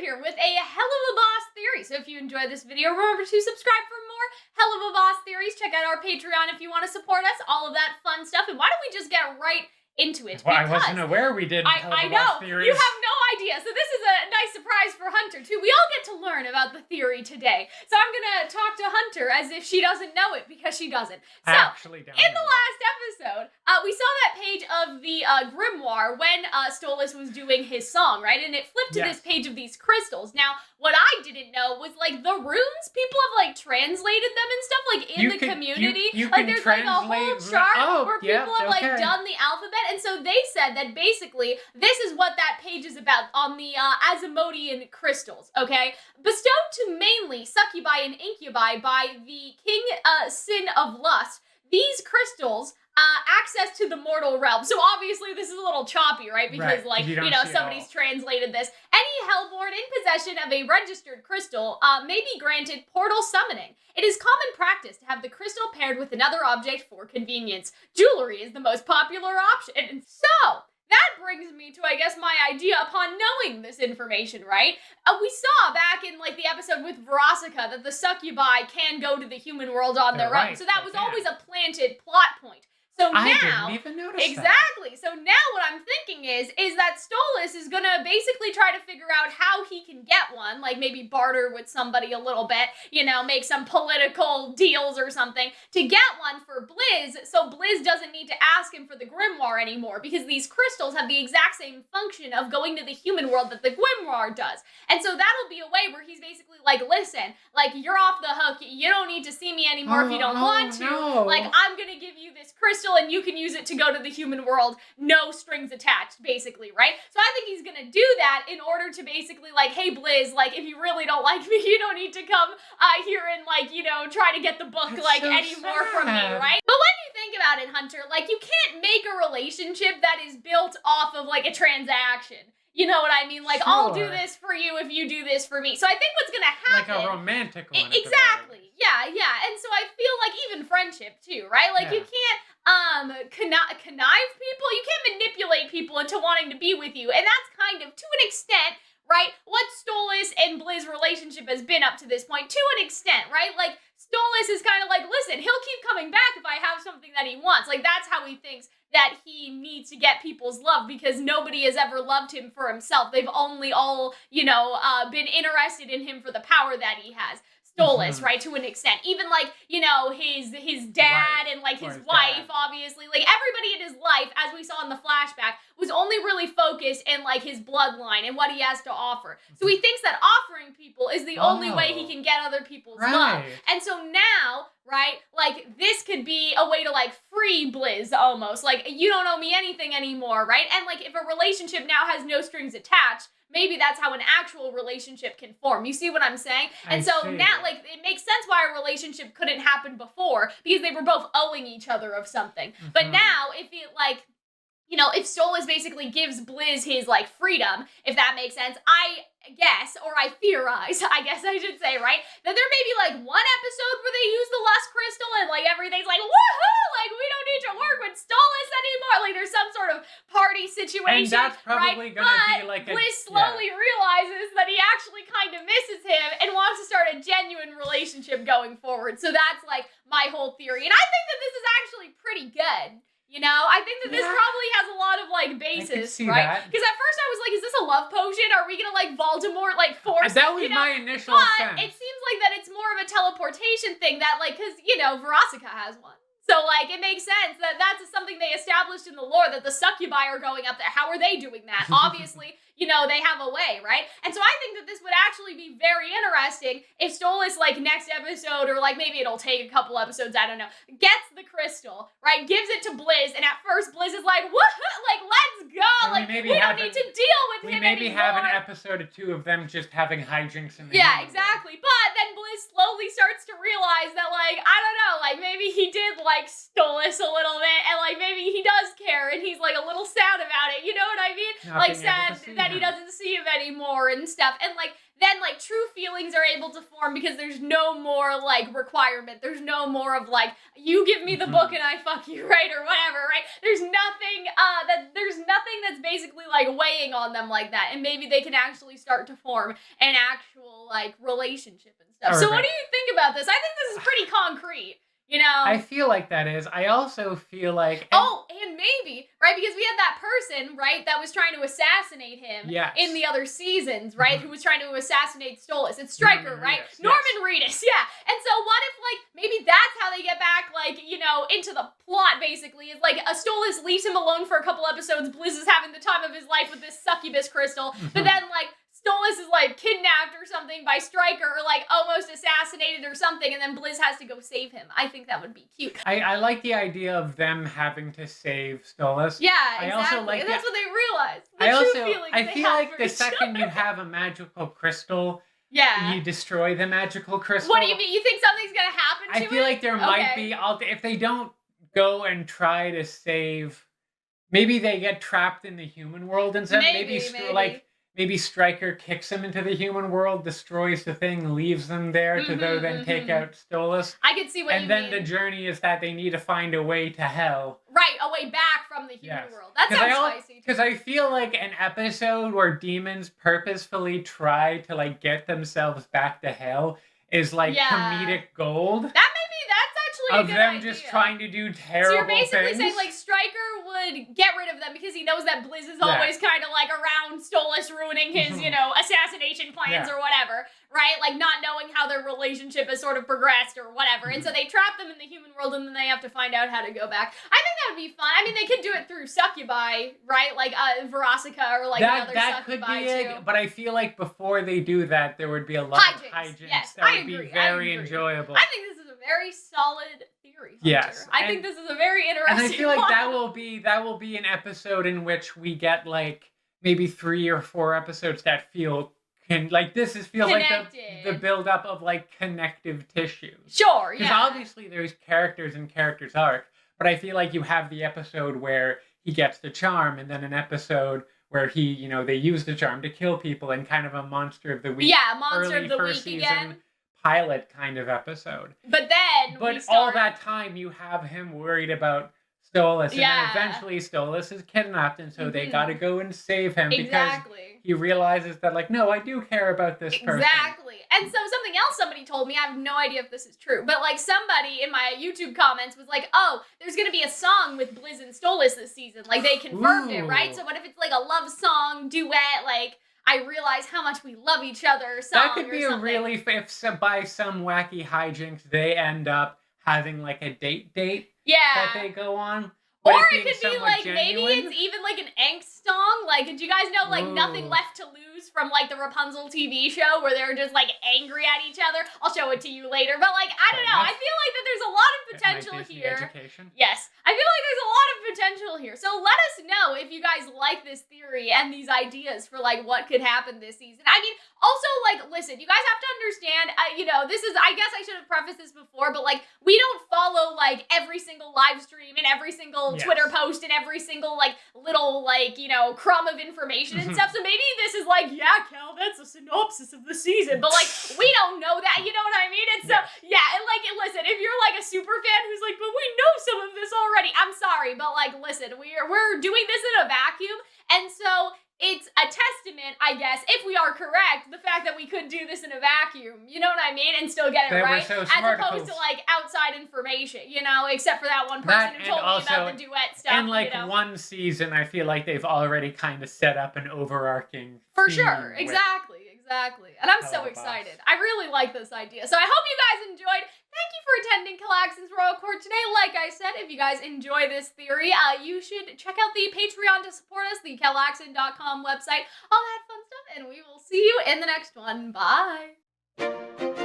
here with a Helluva Boss theory. So if you enjoyed this video, remember to subscribe for more Helluva Boss theories. Check out our Patreon if you want to support us, all of that fun stuff. And why don't we just get right into it? Well, I wasn't aware we did I know, theories. you have no idea. So this is a nice surprise for Hunter too. We all get to learn about the theory today. So I'm gonna talk to Hunter as if she doesn't know it, because she doesn't. So Actually don't in the last episode, we saw that page of the grimoire when Stolas was doing his song, right? And it flipped to this page of these crystals. Now, what I didn't know was like the runes, people have like translated them and stuff like in the community. You like can there's like a whole chart where people have like done the alphabet. And so they said that basically this is what that page is about on the Asimodean crystals, okay? Bestowed to mainly succubi and incubi by the king Sin of Lust, these crystals access to the mortal realm. So obviously this is a little choppy, right? Because like, you know, somebody's translated this. Any hellborn in possession of a registered crystal may be granted portal summoning. It is common practice to have the crystal paired with another object for convenience. Jewelry is the most popular option. And so that brings me to, I guess, my idea upon knowing this information, right? We saw back in, like, the episode with Verosica that the succubi can go to the human world on their own. So that was always a planted plot point. So now, I didn't even notice exactly. So now what I'm thinking is that Stolas is gonna basically try to figure out how he can get one, like maybe barter with somebody a little bit, you know, make some political deals or something to get one for Blizz, so Blizz doesn't need to ask him for the grimoire anymore, because these crystals have the exact same function of going to the human world that the grimoire does. And so that'll be a way where he's basically like, listen, like, you're off the hook, you don't need to see me anymore if you don't want to. No. Like, I'm gonna give you this crystal and you can use it to go to the human world, no strings attached, basically, right? So I think he's gonna do that in order to basically, like, hey, Blizz, like, if you really don't like me, you don't need to come here and, like, you know, try to get the book, like, anymore from me, right? But when you think about it, Hunter, like, you can't make a relationship that is built off of, like, a transaction. You know what I mean? Like, I'll do this for you if you do this for me. So I think what's gonna happen... Like a romantic one. Exactly. Yeah. And so I feel like even friendship, too, right? Like, you can't connive people. You can't manipulate people into wanting to be with you. And that's kind of, to an extent, right, what Stolas and Blizz relationship has been up to this point, to an extent, right? Like, Stolas is kind of like, listen, he'll keep coming back if I have something that he wants. Like, that's how he thinks that he needs to get people's love, because nobody has ever loved him for himself. They've only all, you know, been interested in him for the power that he has. Stolas, right, to an extent. Even, like, you know, his dad and, like, his wife, obviously. Like, everybody in his life, as we saw in the flashback, was only really focused in, like, his bloodline and what he has to offer. So he thinks that offering people is the only way he can get other people's love. And so now, right, like, this could be a way to, like, free Blizz, almost. Like, you don't owe me anything anymore, right? And, like, if a relationship now has no strings attached, maybe that's how an actual relationship can form. You see what I'm saying? And so now, like, it makes sense why a relationship couldn't happen before, because they were both owing each other of something. But now, if it, like, you know, if Stolas basically gives Blizz his, like, freedom, if that makes sense, I guess, or I theorize, I guess I should say, right, that there may be, like, one episode where they use the Lust Crystal and, like, everything's like, woohoo, like, we don't need to work with Stolas anymore, like, there's some sort of party situation, and that's probably gonna be, like, Blizz slowly realizes that he actually kind of misses him and wants to start a genuine relationship going forward. So that's, like, my whole theory, and I think that this is actually pretty good. You know, I think that this probably has a lot of, like, basis, right? Because at first I was like, is this a love potion? Are we gonna, like, Voldemort, like, force, that was my initial sense. But it seems like that it's more of a teleportation thing that, like, because, you know, Verosica has one. So, like, it makes sense that that's something they established in the lore, that the succubi are going up there. How are they doing that? Obviously, you know, they have a way, right? And so I think that this would actually be very interesting if Stolas, like, next episode, or, like, maybe it'll take a couple episodes, I don't know, gets the crystal, right, gives it to Blizz, and at first Blizz is like, woohoo, like, let's go, like, we don't need to deal with him anymore. We maybe have an episode or two of them just having hijinks in the exactly. But then Blizz slowly starts to realize that, like, I don't know, like, maybe he did like Stolas a little bit, and, like, maybe he does care, and he's, like, a little sad about it, you know what I mean? Like, sad that he doesn't see him anymore and stuff. And, like, then like true feelings are able to form because there's no more like requirement. There's no more of like, you give me the book and I fuck you, right? Or whatever, right? There's nothing that's basically like weighing on them like that. And maybe they can actually start to form an actual like relationship and stuff. So what do you think about this? I think this is pretty concrete. You know? I feel like that is. I also feel like... And maybe, right? Because we had that person, right, that was trying to assassinate him in the other seasons, right? Who was trying to assassinate Stolas. It's Stryker, right? Norman Reedus, yeah. And so what if, like, maybe that's how they get back, like, you know, into the plot, basically. Is like, Stolas leaves him alone for a couple episodes. Blizz is having the time of his life with this succubus crystal. But then, like, Stolas is like kidnapped or something by Stryker or like almost assassinated or something, and then Blizz has to go save him. I think that would be cute. I like the idea of them having to save Stolas. Yeah, exactly. I also like that's what they realized. I feel like the second you have a magical crystal, you destroy the magical crystal. What do you mean? You think something's gonna happen to it? I feel like there might be, if they don't go and try to save, maybe they get trapped in the human world and stuff. Maybe Stryker kicks him into the human world, destroys the thing, leaves them there to then take out Stolas. I can see what you mean. And then the journey is that they need to find a way to hell. Right, a way back from the human world. That sounds spicy. Because I feel like an episode where demons purposefully try to like get themselves back to hell is like comedic gold. That's actually a good idea. Of them just trying to do terrible things. So you're basically saying like Stryker would get rid of them because he knows that Blizz is always kind of like around Stolas ruining his, you know, assassination plans or whatever, right? Like not knowing how their relationship has sort of progressed or whatever. And so they trap them in the human world and then they have to find out how to go back. I think that would be fun. I mean, they could do it through succubi, right? Like Verosica or like another that succubi could be too. it, but I feel like before they do that, there would be a lot of hijinks that would be very enjoyable. I think this is a very solid theory, Hunter. Yes. I think this is a very interesting And I feel like that will be an episode in which we get like maybe 3 or 4 episodes that feel feels like the build up of like connective tissue. Sure, Because obviously there's characters and characters arc, but I feel like you have the episode where he gets the charm, and then an episode where he, you know, they use the charm to kill people, and kind of a monster of the week. Yeah, monster of the week again. Pilot kind of episode. But all that time you have him worried about Stolas, and then eventually Stolas is kidnapped, and so they gotta go and save him because he realizes that, like, no, I do care about this person. Exactly. And so something else somebody told me, I have no idea if this is true, but like somebody in my YouTube comments was like, oh, there's gonna be a song with Blizz and Stolas this season. Like they confirmed it, right? So what if it's like a love song, duet, like I realize how much we love each other song That could be a really, if by some wacky hijinks they end up having like a date that they go on. Or it could be like, maybe it's even like an angst song. Like, did you guys know like Nothing Left to Lose from like the Rapunzel TV show where they're just like angry at each other? I'll show it to you later. But like, I don't know. I feel like that there's a lot of potential here. Education. Yes. I feel like there's a lot of potential here. So let us know if you guys like this theory and these ideas for like what could happen this season. I mean, also like, listen, you guys have to understand, you know, this is, I guess I should have prefaced this before, but like, we don't follow like every single live stream and every single Twitter post and every single like little like, you know, crumb of information and stuff. So maybe this is like, yeah, Cal, that's a synopsis of the season, but like, we don't know that, you know what I mean? And so, and like, listen, if you're like a super fan who's like, but we know some of this already, I'm sorry, but like, listen, we're doing this in a vacuum, and so it's a testament, I guess, if we are correct, the fact that we could do this in a vacuum, you know what I mean, and still get it right, as opposed to like outside information, you know, except for that one person who told me about the duet stuff. And like one season, I feel like they've already kind of set up an overarching for sure, exactly. And I'm so excited. I really like this idea. So I hope you guys enjoyed. Thank you for attending Calxiyn's Royal Court today. Like I said, if you guys enjoy this theory, you should check out the Patreon to support us, the Calxiyn.com website, all that fun stuff, and we will see you in the next one. Bye.